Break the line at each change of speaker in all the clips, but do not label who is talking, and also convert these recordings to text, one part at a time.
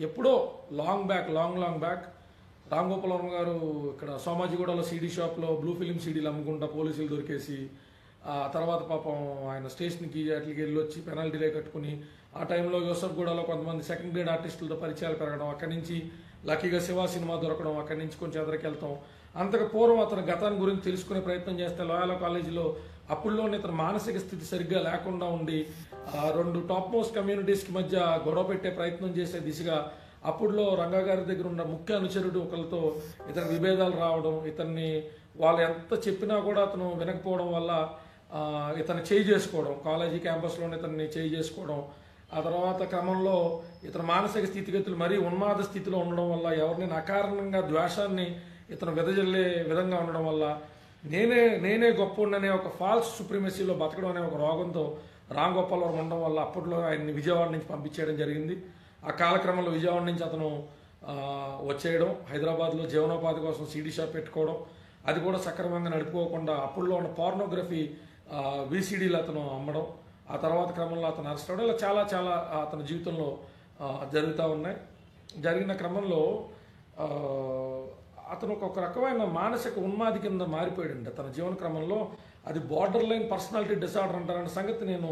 ఎప్పుడో long back Ram Gopal Varma గారు ఇక్కడ సోమాజిగూడలో సీడీ షాప్లో బ్లూ ఫిలిం సీడీలు అమ్ముకుంటా పోలీసులు దొరికేసి ఆ తర్వాత పాపం ఆయన స్టేషన్కి అట్లకి వెళ్ళి వచ్చి పెనాల్టీలే కట్టుకుని ఆ టైంలో యూసఫ్గూడలో కొంతమంది సెకండ్ గ్రేడ్ ఆర్టిస్టులతో పరిచయాలు పెరగడం, అక్కడి నుంచి లక్కీగా శివ సినిమా దొరకడం, అక్కడి నుంచి కొంచెం ఎదరికెళ్తాం. అంతకు పూర్వం అతని గతాన్ని గురించి తెలుసుకునే ప్రయత్నం చేస్తే లోయాల కాలేజీలో అప్పుడులోనే ఇతని మానసిక స్థితి సరిగ్గా లేకుండా ఉండి రెండు టాప్ మోస్ట్ కమ్యూనిటీస్కి మధ్య గొడవ పెట్టే ప్రయత్నం చేసే దిశగా అప్పుడులో రంగా గారి దగ్గర ఉన్న ముఖ్య అనుచరుడు ఒకరితో ఇతని విభేదాలు రావడం, ఇతన్ని వాళ్ళు ఎంత చెప్పినా కూడా అతను వినకపోవడం వల్ల ఇతను చేయి చేసుకోవడం, కాలేజీ క్యాంపస్లోనే ఇతన్ని చేయి చేసుకోవడం, ఆ తర్వాత క్రమంలో ఇతని మానసిక స్థితిగతులు మరీ ఉన్మాద స్థితిలో ఉండడం వల్ల ఎవరిని అకారణంగా ద్వేషాన్ని ఇతను వెదజల్లే విధంగా ఉండడం వల్ల నేనే గొప్ప ఉండనే ఒక ఫాల్స్ సుప్రీమసీలో బతకడం అనే ఒక రోగంతో రామ్ గోపాల్ వర్మ ఉండడం వల్ల అప్పట్లో ఆయన్ని విజయవాడ నుంచి పంపించేయడం జరిగింది. ఆ కాలక్రమంలో విజయవాడ నుంచి అతను వచ్చేయడం, హైదరాబాద్లో జీవనోపాధి కోసం సీడీ షాప్ పెట్టుకోవడం, అది కూడా సక్రమంగా నడుపుకోకుండా అప్పుడులో ఉన్న పోర్నోగ్రఫీ విసిడీలు అతను అమ్మడం, ఆ తర్వాత క్రమంలో అతను అరెస్ట్ అవ్వడం, ఇలా చాలా చాలా అతని జీవితంలో జరుగుతూ ఉన్నాయి. జరిగిన క్రమంలో అతను ఒక రకమైన మానసిక ఉన్మాది కింద మారిపోయాడండి తన జీవన క్రమంలో. అది బార్డర్ లైన్ పర్సనాలిటీ డిసార్డర్ అంటారన్న సంగతి నేను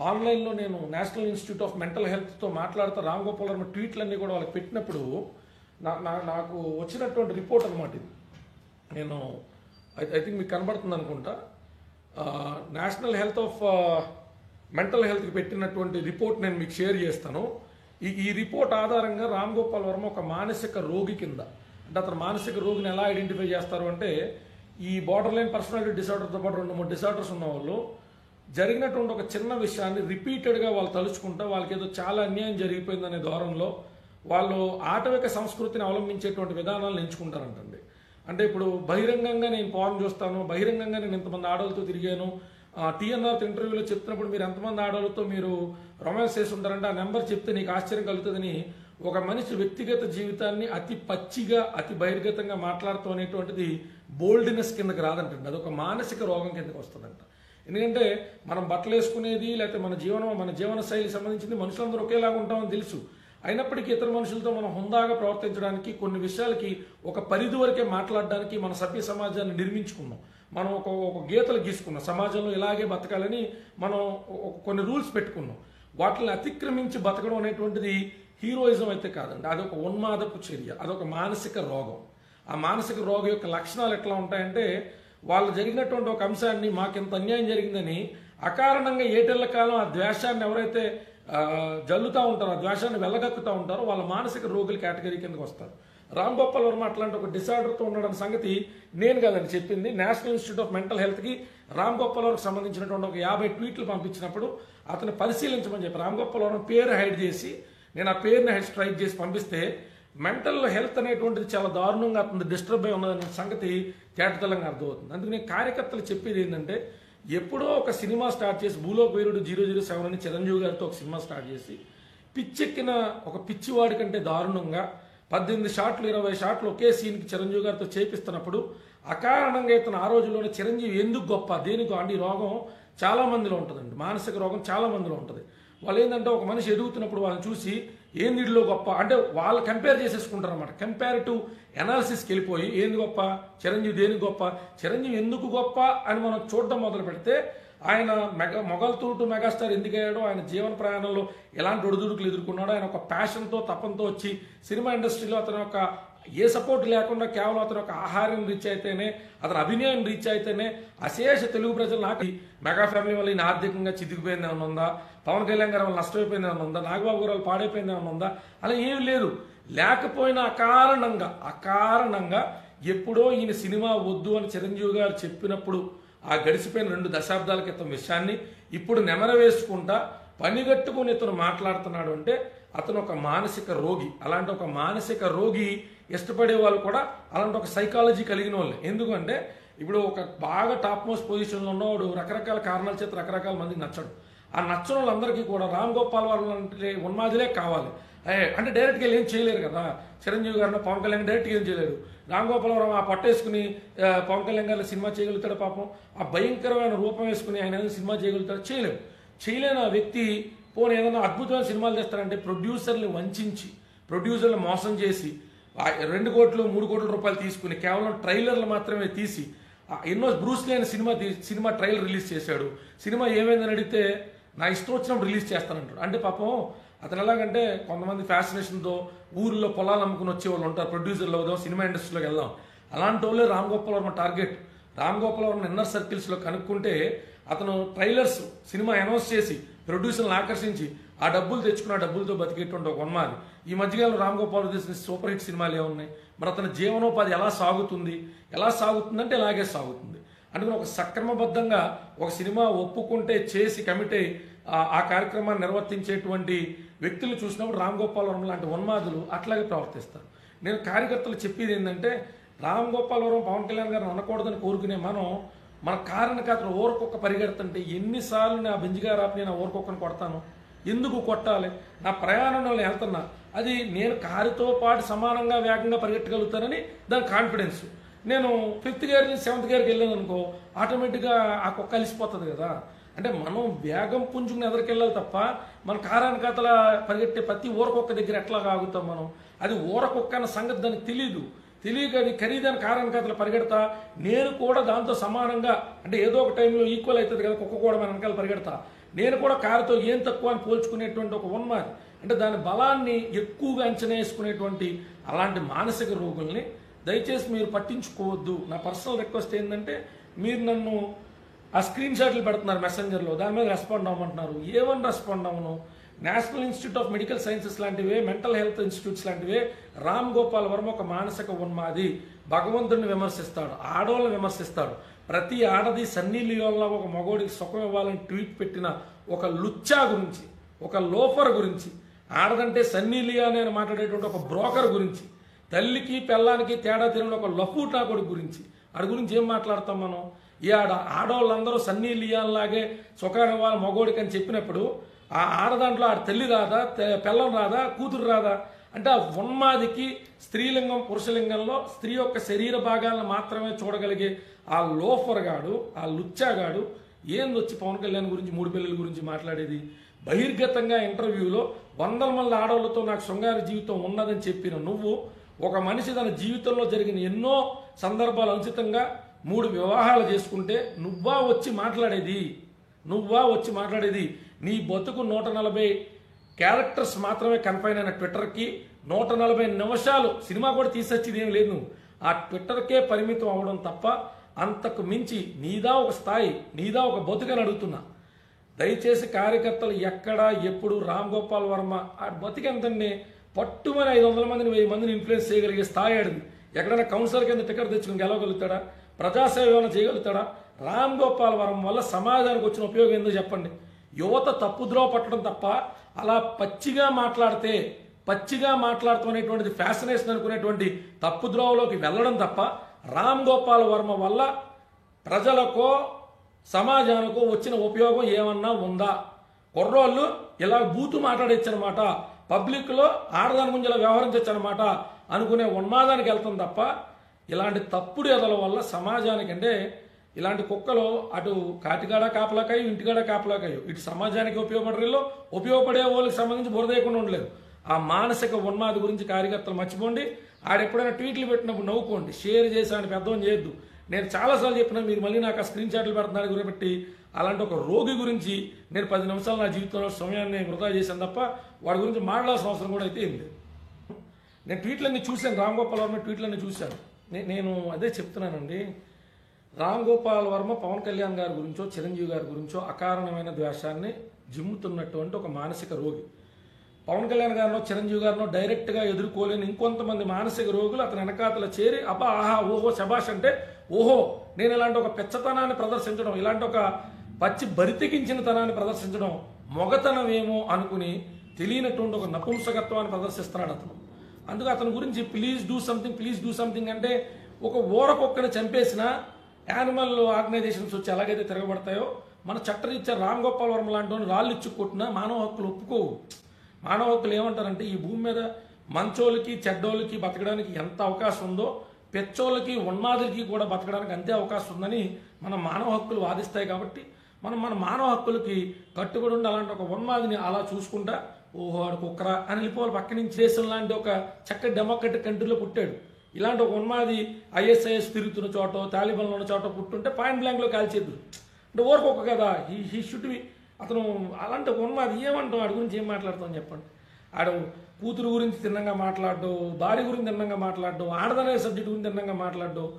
ఆన్లైన్లో నేను నేషనల్ ఇన్స్టిట్యూట్ ఆఫ్ మెంటల్ హెల్త్తో మాట్లాడుతూ రామ్ గోపాల్ వర్మ ట్వీట్లన్నీ కూడా వాళ్ళకి పెట్టినప్పుడు నాకు వచ్చినటువంటి రిపోర్ట్ అనమాట ఇది. నేను ఐ థింక్ మీకు కనబడుతుంది అనుకుంటా. నేషనల్ హెల్త్ ఆఫ్ మెంటల్ హెల్త్కి పెట్టినటువంటి రిపోర్ట్ నేను మీకు షేర్ చేస్తాను. ఈ రిపోర్ట్ ఆధారంగా రామ్ గోపాల్ వర్మ ఒక మానసిక రోగి కింద, అంటే అతను మానసిక రోగిని ఎలా ఐడెంటిఫై చేస్తారు అంటే, ఈ బార్డర్ లైన్ పర్సనాలిటీ డిసార్డర్తో పాటు 2-3 డిసార్డర్స్ ఉన్న వాళ్ళు జరిగినటువంటి ఒక చిన్న విషయాన్ని రిపీటెడ్గా వాళ్ళు తలుచుకుంటా వాళ్ళకి ఏదో చాలా అన్యాయం జరిగిపోయిందనే ధోరణిలో వాళ్ళు ఆటవిక సంస్కృతిని అవలంబించేటువంటి విధానాలను ఎంచుకుంటారంటండి. అంటే ఇప్పుడు బహిరంగంగా నేను పార్న్ చూస్తాను, బహిరంగంగా నేను ఇంతమంది ఆడవాళ్ళతో తిరిగాను, టీఎన్ఆర్ ఇంటర్వ్యూలో చెప్తున్నప్పుడు మీరు ఎంతమంది ఆడవాళ్ళతో మీరు రొమాన్స్ చేసి ఉంటారంటే ఆ నెంబర్ చెప్తే నీకు ఆశ్చర్యం కలుగుతుందని ఒక మనిషి వ్యక్తిగత జీవితాన్ని అతి పచ్చిగా అతి బహిర్గతంగా మాట్లాడుతూ అనేటువంటిది బోల్డ్నెస్ కిందకి రాదంటండి, అదొక మానసిక రోగం కిందకి వస్తుందంట. ఎందుకంటే మనం బట్టలు వేసుకునేది లేకపోతే మన జీవన శైలి సంబంధించింది మనుషులందరూ ఒకేలాగా ఉంటామని తెలుసు. అయినప్పటికీ ఇతర మనుషులతో మనం హుందాగా ప్రవర్తించడానికి కొన్ని విషయాలకి ఒక పరిధి వరకే మాట్లాడడానికి మన సభ్య సమాజాన్ని నిర్మించుకున్నాం. మనం ఒక గీతలు గీసుకున్నాం, సమాజంలో ఇలాగే బతకాలని మనం కొన్ని రూల్స్ పెట్టుకున్నాం. వాటిని అతిక్రమించి బతకడం అనేటువంటిది హీరోయిజం అయితే కాదండి, అదొక ఉన్మాదపు చర్య, అదొక మానసిక రోగం. ఆ మానసిక రోగం యొక్క లక్షణాలు ఎట్లా ఉంటాయంటే, వాళ్ళు జరిగినటువంటి ఒక అంశాన్ని మాకింత అన్యాయం జరిగిందని అకారణంగా ఏటెళ్ల కాలం ఆ ద్వేషాన్ని ఎవరైతే జల్లుతూ ఉంటారో, ఆ ద్వేషాన్ని వెళ్ళగక్కుతూ ఉంటారో వాళ్ళ మానసిక రోగుల కేటగిరీ కిందకి వస్తారు. రామ్ గోపాల్ వర్మ అట్లాంటి ఒక డిసార్డర్తో ఉండడం సంగతి నేను కాదని చెప్పింది. నేషనల్ ఇన్స్టిట్యూట్ ఆఫ్ మెంటల్ హెల్త్కి రామ్ గోపాల్ వర్మకు సంబంధించినటువంటి ఒక 50 ట్వీట్లు పంపించినప్పుడు అతను పరిశీలించమని చెప్పి రామ్ గోపాల్ వర్మ పేరు హైడ్ చేసి నేను ఆ పేరుని స్ట్రైక్ చేసి పంపిస్తే మెంటల్ హెల్త్ అనేటువంటిది చాలా దారుణంగా అతను డిస్టర్బ్ అయి ఉన్నదనే సంగతి తేటతెల్లంగా అర్థమవుతుంది. అందుకని కార్యకర్తలు చెప్పేది ఏంటంటే, ఎప్పుడో ఒక సినిమా స్టార్ట్ చేసి భూలోక వీరుడు 007 అని చిరంజీవి గారితో ఒక సినిమా స్టార్ట్ చేసి పిచ్చెక్కిన ఒక పిచ్చివాడి కంటే దారుణంగా 18 షాట్లు 20 షాట్లు ఒకే సీన్కి చిరంజీవి గారితో చేపిస్తున్నప్పుడు అకారణంగా ఇతను ఆ రోజుల్లోనే చిరంజీవి ఎందుకు గొప్ప దేనికి అంటే, ఈ రోగం చాలా మందిలో ఉంటుందండి, మానసిక రోగం చాలా మందిలో ఉంటుంది. వాళ్ళు ఏంటంటే ఒక మనిషి ఎదుగుతున్నప్పుడు వాళ్ళని చూసి ఏంది ఇడిలో గొప్ప అంటే వాళ్ళు కంపేర్ చేసేసుకుంటారు అనమాట. కంపారిటివ్ అనాలిసిస్కి వెళ్ళిపోయి ఏంది గొప్ప, చిరంజీవి దేనికి గొప్ప, చిరంజీవి ఎందుకు గొప్ప అని మనం చూడడం మొదలు పెడితే ఆయన మొగల్తూ టు మెగాస్టార్ ఎందుకు అయ్యాడో, ఆయన జీవన ప్రయాణంలో ఎలాంటి ఒడిదుడుకులు ఎదుర్కొన్నాడో, ఆయన ఒక ప్యాషన్తో తపంతో వచ్చి సినిమా ఇండస్ట్రీలో అతని యొక్క ఏ సపోర్ట్ లేకుండా కేవలం అతను ఒక ఆహారం రీచ్ అయితేనే, అతను అభినయం రీచ్ అయితేనే అశేష తెలుగు ప్రజలు నాకు మెగా ఫ్యామిలీ వల్ల ఈయన ఆర్థికంగా చితికిపోయింది ఏమైనా ఉందా, పవన్ కళ్యాణ్ గారి వల్ల నష్టమైపోయింది ఏమైనా ఉందా, నాగబాబు గారు వాళ్ళు పాడైపోయింది ఏమైనా ఉందా, అలా ఏమి లేదు. లేకపోయినా అకారణంగా ఎప్పుడో ఈయన సినిమా వద్దు అని చిరంజీవి గారు చెప్పినప్పుడు ఆ గడిచిపోయిన 2 దశాబ్దాల క్రితం విషయాన్ని ఇప్పుడు నెమరవేసుకుంటా పనిగట్టుకుని ఇతను మాట్లాడుతున్నాడు అంటే అతను ఒక మానసిక రోగి. అలాంటి ఒక మానసిక రోగి ఇష్టపడే వాళ్ళు కూడా అలాంటి ఒక సైకాలజీ కలిగిన వాళ్ళు. ఎందుకంటే ఇప్పుడు ఒక బాగా టాప్ మోస్ట్ పొజిషన్లో ఉన్నవాడు రకరకాల కారణాల చేత రకరకాల మందికి నచ్చడు. ఆ నచ్చని వాళ్ళందరికీ కూడా రామ్ గోపాల్ వర్మ అంటే ఉన్మాదులే కావాలి. అంటే డైరెక్ట్గా ఏం చేయలేరు కదా, చిరంజీవి గారిని పవన్ కళ్యాణ్ డైరెక్ట్గా ఏం చేయలేరు. రామ్ గోపాల్ వర్మ ఆ పట్టేసుకుని పవన్ కళ్యాణ్ గారిని సినిమా చేయగలుగుతాడు పాపం, ఆ భయంకరమైన రూపం వేసుకుని ఆయన ఏదైనా సినిమా చేయగలుగుతాడు, చేయలేని ఆ వ్యక్తి పోనీ ఏదైనా అద్భుతమైన సినిమాలు చేస్తారంటే ప్రొడ్యూసర్ని వంచి ప్రొడ్యూసర్లు మోసం చేసి 2 కోట్లు 3 కోట్ల రూపాయలు తీసుకుని కేవలం ట్రైలర్లు మాత్రమే తీసి ఎన్నో బ్రూస్ లీ అనే సినిమా ట్రైలర్ రిలీజ్ చేశాడు. సినిమా ఏమైందని అడిగితే నా ఇష్టం వచ్చినప్పుడు రిలీజ్ చేస్తానంటాడు. అంటే పాపం అతను ఎలాగంటే కొంతమంది ఫ్యాసినేషన్తో ఊర్లో పొలాలు అమ్ముకుని వచ్చేవాళ్ళు ఉంటారు, ప్రొడ్యూసర్లు అవుదాం సినిమా ఇండస్ట్రీలోకి వెళ్దాం, అలాంటి వాళ్ళే రామ్ గోపాల్ వర్మ టార్గెట్. రామ్ గోపాల్ వర్మ ఇన్నర్ సర్కిల్స్లో కనుక్కుంటే అతను ట్రైలర్స్ సినిమా అనౌన్స్ చేసి ప్రొడ్యూసర్లను ఆకర్షించి ఆ డబ్బులు తెచ్చుకున్న డబ్బులతో బతికేటువంటి ఒక ఉన్మాది. ఈ మధ్యకాలంలో రామ్ గోపాల్ తీసిన సూపర్ హిట్ సినిమాలు ఏమున్నాయి? మరి అతని జీవనోపాధి ఎలా సాగుతుందంటే ఇలాగే సాగుతుంది. అందుకని ఒక సక్రమబద్ధంగా ఒక సినిమా ఒప్పుకుంటే చేసి కమిట్ అయ్యి ఆ కార్యక్రమాన్ని నిర్వర్తించేటువంటి వ్యక్తులు చూసినప్పుడు రామ్ గోపాల్ వర్మ లాంటి ఉన్మాదులు అట్లాగే ప్రవర్తిస్తారు. నేను కార్యకర్తలు చెప్పేది ఏంటంటే రామ్ గోపాల్ వర్మ పవన్ కళ్యాణ్ గారిని అనకూడదని కోరుకునే మన కారణకర్తలు ఊరకొక్క పరిగెడుతుంటే ఎన్నిసార్లు నా బెంజిగారాపి నేను ఊరకొక్కని కొడతాను? ఎందుకు కొట్టాలి? నా ప్రయాణంలో వెళ్తున్నా, అది నేను కారుతో పాటు సమానంగా వేగంగా పరిగెట్టగలుగుతానని దాని కాన్ఫిడెన్స్. నేను 5th గేర్ నుంచి 7th గేర్కి వెళ్ళాను అనుకో, ఆటోమేటిక్గా ఆ కుక్క కలిసిపోతుంది కదా. అంటే మనం వేగం పుంజుకుని ఎదరికెళ్ళాలి తప్ప మన కారానికతల పరిగెట్టే ప్రతి ఊరకొక్క దగ్గర ఎట్లా ఆగుతాం మనం? అది ఊరకొక్క అన్న సంగతి దానికి తెలియక అది ఖరీదైన కారానికతలు పరిగెడతా. నేను కూడా దాంతో సమానంగా, అంటే ఏదో ఒక టైంలో ఈక్వల్ అవుతుంది కదా, కుక్క కూడా మన వెనకాల పరిగెడతా. నేను కూడా కారుతో ఏం తక్కువ అని పోల్చుకునేటువంటి ఒక ఉన్మాది, అంటే దాని బలాన్ని ఎక్కువగా అంచనా వేసుకునేటువంటి అలాంటి మానసిక రోగుల్ని దయచేసి మీరు పట్టించుకోవద్దు. నా పర్సనల్ రిక్వెస్ట్ ఏంటంటే, మీరు నన్ను ఆ స్క్రీన్ షాట్లు పెడుతున్నారు మెసెంజర్లో, దాని మీద రెస్పాండ్ అవ్వమంటున్నారు. ఏమని రెస్పాండ్ అవ్వను? National institute of medical sciences లాంటివే, మెంటల్ హెల్త్ ఇన్స్టిట్యూట్స్ లాంటివే రామ్ గోపాల్ వర్మ ఒక మానసిక ఉన్మాది, భగవంతుడిని విమర్శిస్తాడు, ఆడవాళ్ళని విమర్శిస్తాడు. ప్రతి ఆడది సన్నీ లియోన్లా ఒక మగోడికి సుఖం ఇవ్వాలని ట్వీట్ పెట్టిన ఒక లుచ్చా గురించి, ఒక లోఫర్ గురించి, ఆడదంటే సన్నీ లియోన్ అని మాట్లాడేటువంటి ఒక బ్రోకర్ గురించి, తల్లికి పెళ్ళానికి తేడా తిరిగిన ఒక లఫూటా కొడుకు గురించి, ఆడి గురించి ఏం మాట్లాడతాం మనం? ఈ ఆడవాళ్ళందరూ సన్నీ లియోన్ లాగే సుఖాన్ని ఇవ్వాలి మగోడికి అని చెప్పినప్పుడు ఆ ఆడదాంట్లో ఆడ తల్లి రాదా, పెళ్ళం రాదా, కూతురు రాదా? అంటే ఆ ఉన్మాదికి స్త్రీలింగం పురుషలింగంలో స్త్రీ యొక్క శరీర భాగాలను మాత్రమే చూడగలిగే ఆ లోఫర్ గాడు, ఆ లుచ్చాగాడు ఏంది వచ్చి పవన్ కళ్యాణ్ గురించి 3 పెళ్ళిళ్ళ గురించి మాట్లాడేది? బహిర్గతంగా ఇంటర్వ్యూలో 100 మంది ఆడవాళ్ళతో నాకు శృంగార జీవితం ఉన్నదని చెప్పిన నువ్వు, ఒక మనిషి తన జీవితంలో జరిగిన ఎన్నో సందర్భాలు అనుచితంగా 3 వివాహాలు చేసుకుంటే నువ్వా వచ్చి మాట్లాడేది? నీ బతుకు 140 క్యారెక్టర్స్ మాత్రమే కన్ఫైన్ అయిన ట్విట్టర్కి 140 నిమిషాలు సినిమా కూడా తీసొచ్చేది ఏం లేదు. నువ్వు ఆ ట్విట్టర్కే పరిమితం అవ్వడం తప్ప అంతకు మించి నీదా ఒక స్థాయి, నీదా ఒక బతుకని అడుగుతున్నా. దయచేసి కార్యకర్తలు ఎక్కడా ఎప్పుడు రామ్ గోపాల్ వర్మ ఆ బతికెంతండి, పట్టుమని 500 మందిని 1000 మందిని ఇన్ఫ్లుయెన్స్ చేయగలిగే స్థాయి ఆడిది. ఎక్కడైనా కౌన్సిలర్ కింద టికెట్ తెచ్చుకుని గెలవగలుగుతాడా? ప్రజాసేవ ఏమైనా చేయగలుగుతాడా? రామ్ గోపాల్ వర్మ వల్ల సమాజానికి వచ్చిన ఉపయోగం ఏందో చెప్పండి. యువత తప్పుద్రోవ పట్టడం తప్ప, అలా పచ్చిగా మాట్లాడుతూ అనేటువంటిది ఫ్యాసినేషన్ అనుకునేటువంటి తప్పుద్రోవలోకి వెళ్ళడం తప్ప రామ్ గోపాల్ వర్మ వల్ల ప్రజలకో సమాజానికో వచ్చిన ఉపయోగం ఏమన్నా ఉందా? కుర్రోళ్ళు ఇలా బూతు మాట్లాడేచ్చనమాట, పబ్లిక్లో ఆడదాని గురించి ఇలా వ్యవహరించచ్చనమాట అనుకునే ఉన్మాదానికి వెళ్తాం తప్ప ఇలాంటి తప్పుడు ఎదల వల్ల సమాజానికంటే ఇలాంటి కుక్కలు అటు కాటిగాడ కాపలాకాయో ఇంటిగాడ కాపలాకాయో ఇటు సమాజానికి ఉపయోగపడే వాళ్ళకి సంబంధించి బురదేయకుండా ఉండలేదు. ఆ మానసిక ఉన్మాది గురించి కార్యకర్తలు మర్చిపోండి. ఆడెప్పుడైనా ట్వీట్లు పెట్టినప్పుడు నవ్వుకోండి, షేర్ చేసి ఆయన పెద్దవని చేయొద్దు. నేను చాలాసార్లు చెప్పినా మీరు మళ్ళీ నాకు ఆ స్క్రీన్ షాట్లు పెడుతున్నారు గురిపెట్టి. అలాంటి ఒక రోగి గురించి నేను 10 నిమిషాలు నా జీవితంలో సమయాన్ని వృధా చేశాను తప్ప వాడి గురించి మాట్లాడాల్సిన అవసరం కూడా అయితే ఏం లేదు. నేను ట్వీట్లన్నీ చూశాను, రామ్ గోపాల్ వర్మ ట్వీట్లన్నీ చూశాను. నేను అదే చెప్తున్నానండి, రామ్ గోపాల్ వర్మ పవన్ కళ్యాణ్ గారి గురించో చిరంజీవి గారి గురించో అకారణమైన ద్వేషాన్ని జిమ్ముతున్నటువంటి ఒక మానసిక రోగి. పవన్ కళ్యాణ్ గారినో చిరంజీవి గారినో డైరెక్ట్గా ఎదుర్కోలేని ఇంకొంతమంది మానసిక రోగులు అతని వెనకాతల చేరి అబ్బా ఆహా ఓహో శబాష్ అంటే ఓహో నేను ఇలాంటి ఒక పెచ్చతనాన్ని ప్రదర్శించడం, ఇలాంటి ఒక పచ్చి బరితెగించిన తనాన్ని ప్రదర్శించడం మొగతనం ఏమో అనుకుని తెలియనటువంటి ఒక నపుంసకత్వాన్ని ప్రదర్శిస్తున్నాడు అతను. అందుకు అతని గురించి ప్లీజ్ డూ సంథింగ్ అంటే ఒక ఊరకొక్కని చంపేసిన యానిమల్ ఆర్గనైజేషన్స్ వచ్చి ఎలాగైతే తిరగబడతాయో మన చట్టరీత్యా రామ్ గోపాల్ వర్మ లాంటి రాళ్ళు ఇచ్చుకొట్టినా మానవ హక్కులు ఒప్పుకోవు. మానవ హక్కులు ఏమంటారంటే ఈ భూమి మీద మంచోళ్ళకి చెడ్డోళ్ళకి బతకడానికి ఎంత అవకాశం ఉందో పెచ్చోళ్ళకి ఉన్మాదులకి కూడా బతకడానికి అంతే అవకాశం ఉందని మన మానవ హక్కులు వాదిస్తాయి. కాబట్టి మనం మన మానవ హక్కులకి కట్టుబడి ఉండి అలాంటి ఒక ఉన్మాదిని అలా చూసుకుంటా ఓహో ఆడు కుక్కరా అని వెళ్ళిపోవాలి. పక్క నుంచి దేశం లాంటి ఒక చక్కటి డెమోక్రటిక్ కంట్రీలో పుట్టాడు. ఇలాంటి ఒక ఉన్మాది ఐఎస్ఐఎస్ తిరుగుతున్న చోట, తాలిబాన్లో ఉన్న చోట పుట్టుంటే పాయింట్ బ్లాంక్లో కాల్చేద్దురు. అంటే ఊరుకోక కదా, హీ షుడ్ బి. అతను అలాంటి ఒక ఉన్మాది ఏమంటాం, వాడి గురించి ఏం మాట్లాడతాం చెప్పండి. ఆడు కూతురు గురించి తిన్నంగా మాట్లాడడం, భార్య గురించి తిన్నంగా మాట్లాడడం, ఆడదనే సబ్జెక్ట్ గురించి తిన్నంగా మాట్లాడడం.